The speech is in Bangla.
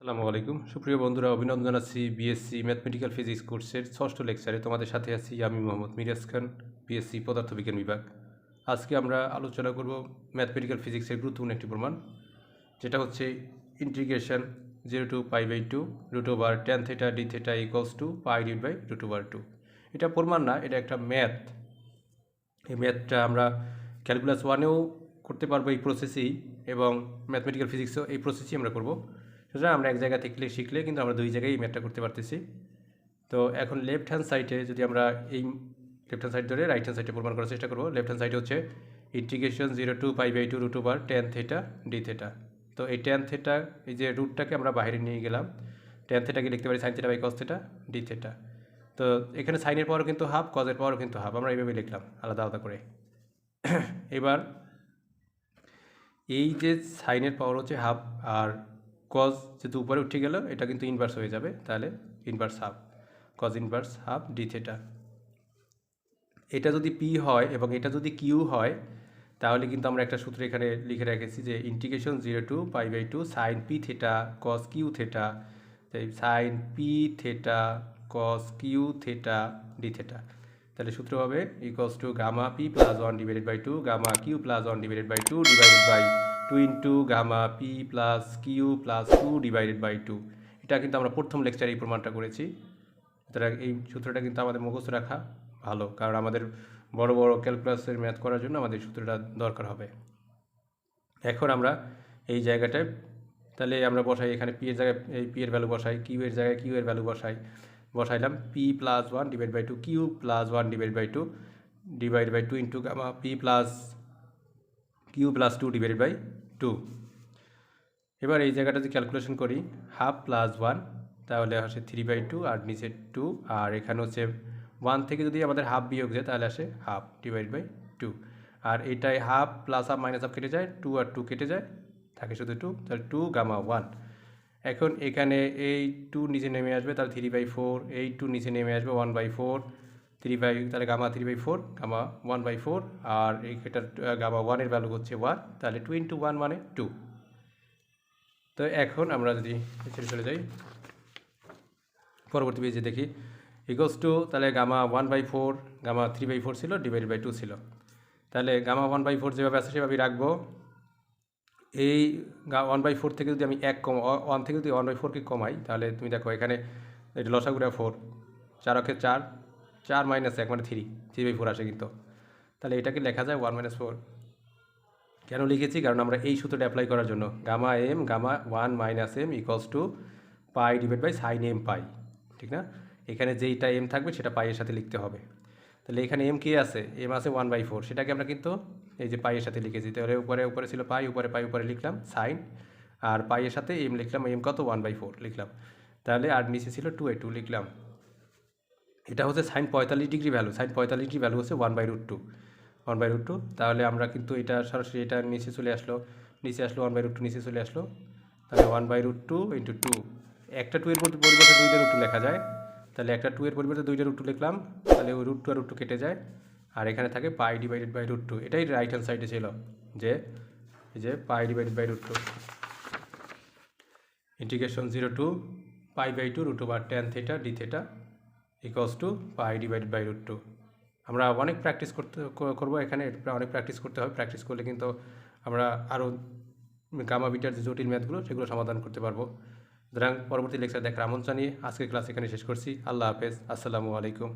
আসসালামু আলাইকুম সুপ্রিয় বন্ধুরা, অভিনন্দন জানাচ্ছি বিএসসি ম্যাথমেটিক্যাল ফিজিক্স কোর্সের ষষ্ঠ লেকচারে। তোমাদের সাথে আছি আমি মোহাম্মদ মিরাজ খান, বিএসসি পদার্থবিজ্ঞান বিভাগ। আজকে আমরা আলোচনা করব ম্যাথমেটিক্যাল ফিজিক্সের গুরুত্বপূর্ণ একটি প্রমাণ, যেটা হচ্ছে ইন্টিগ্রেশন 0 to π/2 √tan θ d θ = π/√2। এটা প্রমাণ না, এটা একটা ম্যাথ। এই ম্যাথটা আমরা ক্যালকুলাস 1-এও করতে পারবো এই প্রসেসেই, এবং ম্যাথমেটিক্যাল ফিজিক্সেও এই প্রসেসই আমরা করব। সুতরাং আমরা এক জায়গা থেকে শিখলে কিন্তু আমরা দুই জায়গায় এই ম্যাথটা করতে পারতেছি। তো এখন লেফট হ্যান্ড সাইডে যদি আমরা এই লেফট হ্যান্ড সাইড ধরে রাইট হ্যান্ড সাইডে প্রমাণ করার চেষ্টা করবো। লেফট হ্যান্ড সাইডে হচ্ছে ইন্টিগ্রেশন 0 to π/2 √tan θ d θ। তো এই tan θ, এই যে রুটটাকে আমরা বাইরে নিয়ে গেলাম, tan θকে লিখতে পারি sin θ cos θ d θ। তো এখানে সাইনের পাওয়ারও কিন্তু হাফ, কজের পাওয়ারও কিন্তু হাফ, আমরা এইভাবে লিখলাম আলাদা আলাদা করে। এবার এই যে সাইনের পাওয়ার হচ্ছে হাফ, আর কজ যেহেতু উপরে উঠে গেল, এটা কিন্তু ইনভার্স হয়ে যাবে, তাহলে inverse half, cos inverse half D theta. এটা যদি পি হয় এবং এটা যদি কিউ হয়, তাহলে কিন্তু আমরা একটা সূত্র এখানে লিখে রেখেছি যে integration 0 to π/2 sine p theta cos q theta, sine p theta cos q theta d theta. তাহলে সূত্র হবে equals to gamma p plus 1/2 gamma q plus 1/2 divided by 2 into gamma p plus q plus 2/2। এটা কিন্তু আমরা প্রথম লেকচারে এই প্রমাণটা করেছি। সুতরাং এই সূত্রটা কিন্তু আমাদের মুখস্থ রাখা ভালো, কারণ আমাদের বড় বড় ক্যালকুলাসের ম্যাথ করার জন্য আমাদের সূত্রটা দরকার হবে। এখন আমরা এই জায়গাটায় তাহলে আমরা বসাই, এখানে পি এর জায়গায় এই পি এর ভ্যালু বসাই, কিউ এর জায়গায় কিউ এর ভ্যালু বসাইলাম p plus 1/2 q plus 1/2 divide by 2 into gamma p plus q plus 2/2। এবার এই জায়গাটা যদি ক্যালকুলেশন করি, হাফ প্লাস 1 তাহলে আসে 3/2, আর নিচে 2, আর এখানে হচ্ছে 1 থেকে যদি আমাদের হাফ বিয়োগ যায় তাহলে আসে হাফ ডিভাইড বাই 2, আর এটাই half plus half minus half কেটে যায়, 2 আর 2 কেটে যায়, থাকে শুধু 2, তাহলে 2 গামা 1। এখন এখানে এই 2 নিচে নেমে আসবে, তাহলে 3/4, এই 2 নিচে নেমে আসবে 1/4, তাহলে গামা 3/4 গামা 1/4, আর এইটার গামা 1 এর ভ্যালু হচ্ছে 1, তাহলে 2 ইন্টু 1 মানে 2। তো এখন আমরা যদি ছেড়ে চলে যাই পরবর্তী পেজে দেখি ইকুয়ালস টু, তাহলে গামা 1/4 গামা 3/4 ছিল, ডিভাইডেড বাই 2 ছিল, তাহলে গামা 1/4 যেভাবে আছে সেভাবেই রাখবো। এই 1/4 থেকে যদি আমি 1 থেকে যদি 1/4কে কমাই, তাহলে তুমি দেখো এখানে এটা লসাগুরা 4, 4 অক্ষে 4, 4 মাইনাস 1 মানে 3/4 আসে কিন্তু, তাহলে এটাকে লেখা যায় 1 - 4। কেন লিখেছি? কারণ আমরা এই সূত্রটা অ্যাপ্লাই করার জন্য gamma 1 - m equals to pi divide by sine m pi, ঠিক না? এখানে যেইটা m থাকবে সেটা পাইয়ের সাথে লিখতে হবে। তাহলে এখানে m কি আছে? m আছে 1/4, সেটাকে আমরা কিন্তু এই যে পাইয়ের সাথে লিখেছি। তাহলে উপরে ছিল পাই, উপরে লিখলাম সাইন, আর পাইয়ের সাথে m লিখলাম, m কত 1/4 লিখলাম, তাহলে আর নিচে ছিল 2/2 লিখলাম। এটা হচ্ছে sine 45 degree value, sine 45 degree value হচ্ছে 1/√2। তাহলে আমরা কিন্তু এটা সরাসরি এটা নিচে চলে আসলো, 1/√2 নিচে চলে আসলো, তাহলে 1/√2 ইন্টু 2, একটা 2 এর পরিবর্তে 2টা √2 লেখা যায়, তাহলে একটা 2 এর পরিবর্তে 2টা √2 লিখলাম, তাহলে ওই √2 আর √2 কেটে যায়, আর এখানে থাকে পাই ডিভাইডেড বাই √2। এটাই রাইট হ্যান্ড সাইডে ছিল, যে এই যে pi divided by √2 integration 0 to π/2 √tan θ d θ equals to pi divided by √2। আমরা অনেক প্র্যাকটিস করবো এখানে, অনেক প্র্যাকটিস করতে হবে। প্র্যাকটিস করলে কিন্তু আমরা আরও গামা বিটার যে জটিল ম্যাথগুলো সেগুলো সমাধান করতে পারবো। সুতরাং পরবর্তী লেকচার দেখার আমন্ত্রণ জানিয়ে আজকের ক্লাস এখানে শেষ করছি। আল্লাহ হাফেজ, আসসালামু আলাইকুম।